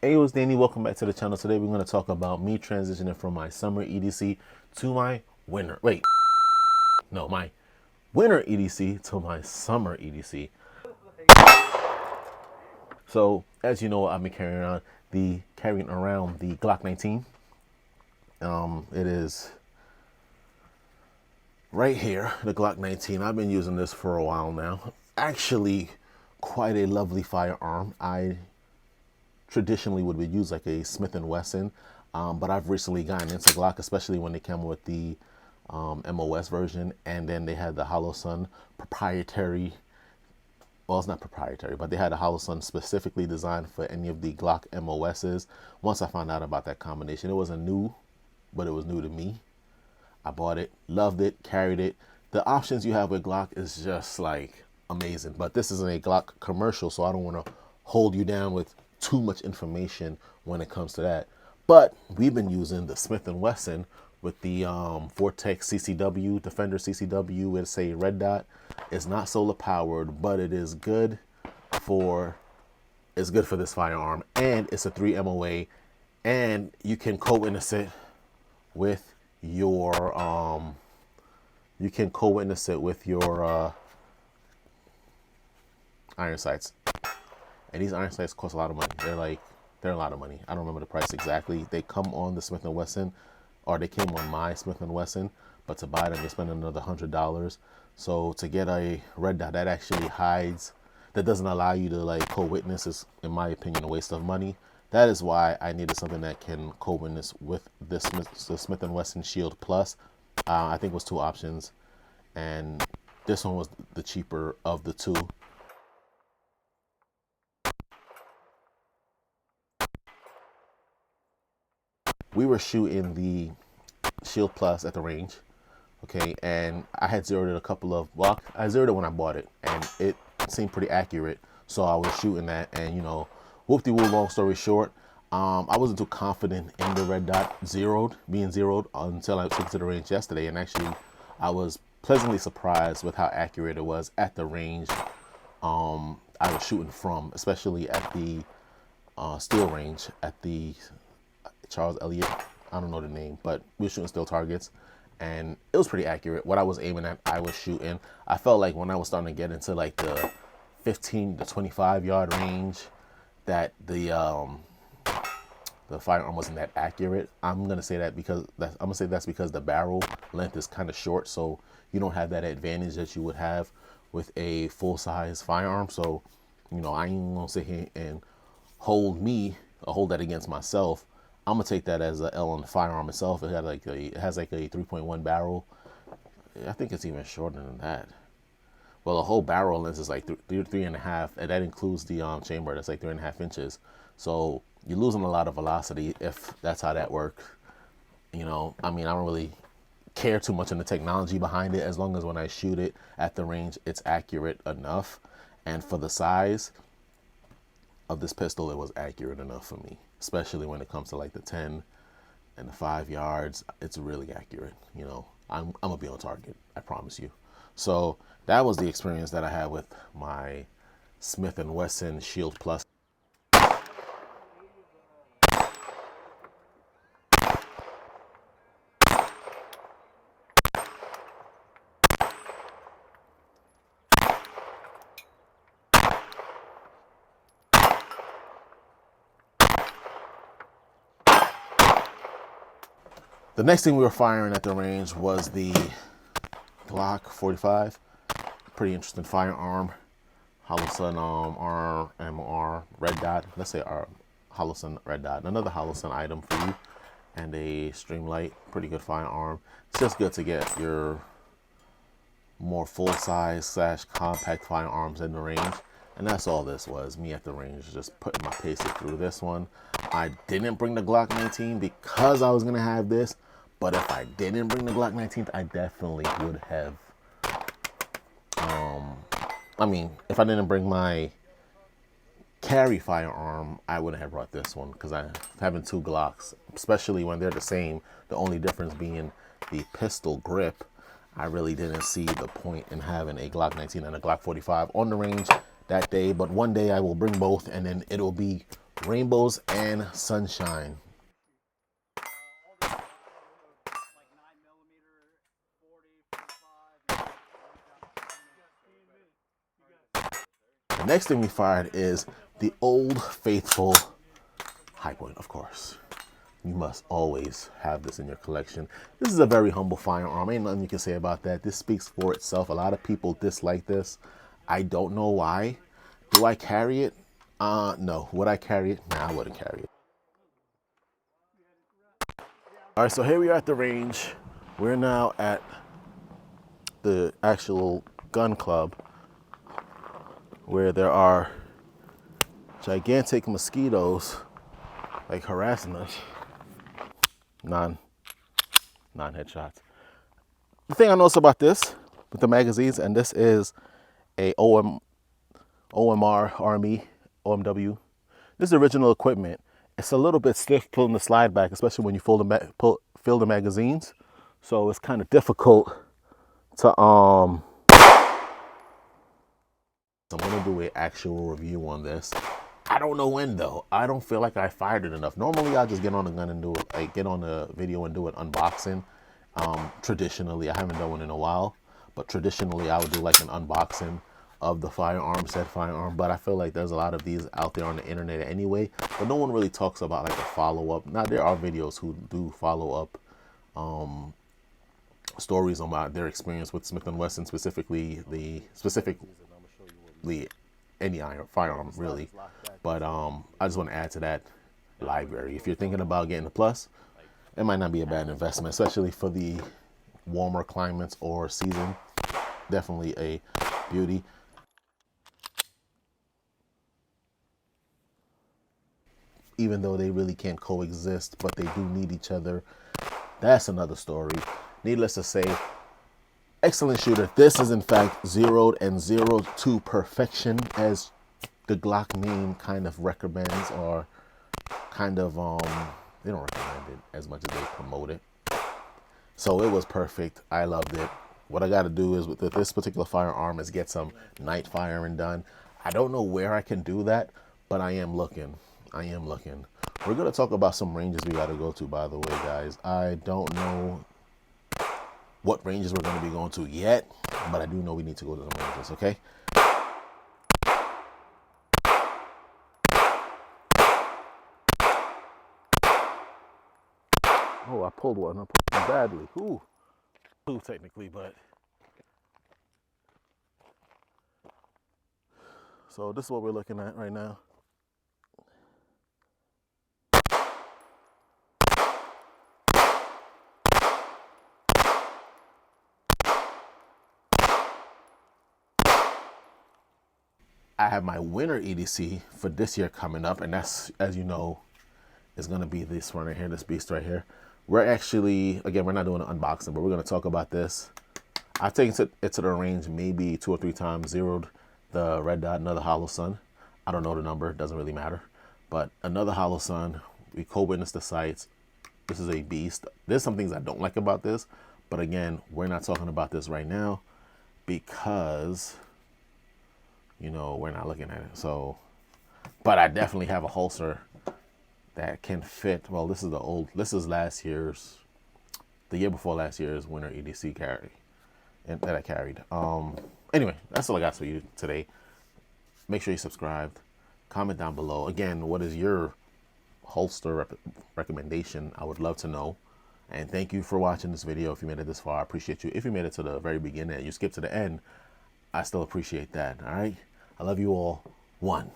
Hey, it was Danny. Welcome back to the channel. Today we're going to talk about me transitioning from my summer EDC to my winter. Wait, no, my winter EDC to my summer EDC. So, as you know, I've been carrying around the Glock 19. It is right here, the Glock 19. I've been using this for a while now. Actually, quite a lovely firearm. I traditionally would use like a Smith and Wesson, but I've recently gotten into Glock, especially when they came with the MOS version, and then they had the Hollow Sun proprietary. Well, it's not proprietary, but they had a Hollow Sun specifically designed for any of the Glock MOSs. Once I found out about that combination, it wasn't new, but it was new to me. I bought it, loved it, carried it. The options you have with Glock is just like amazing. But this isn't a Glock commercial, so I don't want to hold you down with too much information when it comes to that. But we've been using the Smith and Wesson with the Vortex CCW, Defender CCW. It's a red dot. It's not solar powered, but it is good for this firearm, and it's a 3 MOA, and you can co-witness it with your iron sights. And these iron sights cost a lot of money. They're a lot of money. I don't remember the price exactly. They come on the Smith and Wesson, or they came on my Smith and Wesson, but to buy them you spend another $100. So to get a red dot that actually hides, that doesn't allow you to like co-witness, is in my opinion a waste of money. That is why I needed something that can co-witness with this the Smith and Wesson Shield Plus. I think it was 2 options, and this one was the cheaper of the 2. We were shooting the Shield Plus at the range, okay, and I had zeroed it a couple of, well, I zeroed it when I bought it, and it seemed pretty accurate, so I was shooting that, and whoop-de-woo, long story short, I wasn't too confident in the red dot being zeroed until I took it to the range yesterday, and actually I was pleasantly surprised with how accurate it was at the range I was shooting from, especially at the steel range at the Charles Elliott. I don't know the name, but we were shooting still targets, and it was pretty accurate. What I was aiming at, I was shooting. I felt like when I was starting to get into like the 15 to 25 yard range, that the firearm wasn't that accurate. I'm gonna say that's because the barrel length is kind of short, so you don't have that advantage that you would have with a full size firearm. So, I ain't gonna sit here and hold that against myself. I'm gonna take that as a L on the firearm itself. It has like a 3.1 barrel. I think it's even shorter than that. Well, the whole barrel length is like three and a half, and that includes the chamber. That's like 3.5 inches. So you're losing a lot of velocity if that's how that works. I don't really care too much on the technology behind it, as long as when I shoot it at the range, it's accurate enough. And for the size of this pistol, it was accurate enough for me, especially when it comes to like the 10 and the 5 yards. It's really accurate. I'm gonna be on target, I promise you. So that was the experience that I had with my Smith and Wesson Shield Plus. The next thing we were firing at the range was the Glock 45. Pretty interesting firearm. Hollow Sun RMR red dot. Let's say our Hollow Sun red dot. Another Hollow Sun item for you, and a Streamlight. Pretty good firearm. It's just good to get your more full size / compact firearms in the range. And that's all this was, me at the range, just putting my paces through this one. I didn't bring the Glock 19 because I was gonna have this, but if I didn't bring the Glock 19, I definitely would have. If I didn't bring my carry firearm, I wouldn't have brought this one, because having 2 Glocks, especially when they're the same, the only difference being the pistol grip, I really didn't see the point in having a Glock 19 and a Glock 45 on the range that day. But one day I will bring both, and then it'll be Rainbows and sunshine. The next thing we fired is the old faithful HiPoint, of course. You must always have this in your collection. This is a very humble firearm. Ain't nothing you can say about that. This speaks for itself. A lot of people dislike this. I don't know why. Do I carry it? No. Would I carry it? Nah, I wouldn't carry it. All right, so here we are at the range. We're now at the actual gun club where there are gigantic mosquitoes like harassing us. Non-headshots. The thing I noticed about this with the magazines, and this is a OMR Army OMW. This is original equipment. It's a little bit stiff pulling the slide back, especially when you fill the magazines. So it's kind of difficult to I'm gonna do an actual review on this. I don't know when though. I don't feel like I fired it enough. Normally I'll just get on the gun and do it, like get on the video and do an unboxing. Traditionally, I haven't done one in a while, but traditionally I would do like an unboxing of the firearm, said firearm. But I feel like there's a lot of these out there on the internet anyway, but no one really talks about like a follow-up. Now there are videos who do follow up stories about their experience with Smith & Wesson, specifically any firearm really. But I just want to add to that library. If you're thinking about getting a Plus, it might not be a bad investment, especially for the warmer climates or season. Definitely a beauty. Even though they really can't coexist, but they do need each other. That's another story. Needless to say, excellent shooter. This is in fact zeroed and zeroed to perfection, as the Glock name kind of recommends, or kind of they don't recommend it as much as they promote it. So it was perfect. I loved it. What I got to do is with this particular firearm is get some night firing done. I don't know where I can do that, but I am looking. We're going to talk about some ranges we got to go to, by the way, guys. I don't know what ranges we're going to be going to yet, but I do know we need to go to some ranges, okay? Oh, I pulled one. I pulled one badly. Ooh. Two technically, but. So this is what we're looking at right now. I have my winter EDC for this year coming up, and that's, as you know, is going to be this one right here, this beast right here. We're actually, again, we're not doing an unboxing, but we're going to talk about this. I've taken it to the range maybe 2 or 3 times, zeroed the red dot, another hollow sun. I don't know the number, doesn't really matter. But another hollow sun, we co-witnessed the sights. This is a beast. There's some things I don't like about this, but again, we're not talking about this right now because, you know, we're not looking at it. So, but I definitely have a holster that can fit. Well, this is last year's, the year before last year's winter EDC carry, and that I carried. Anyway, that's all I got for you today. Make sure you subscribed, comment down below. Again, what is your holster recommendation? I would love to know. And thank you for watching this video. If you made it this far, I appreciate you. If you made it to the very beginning and you skipped to the end, I still appreciate that. All right. I love you all. One.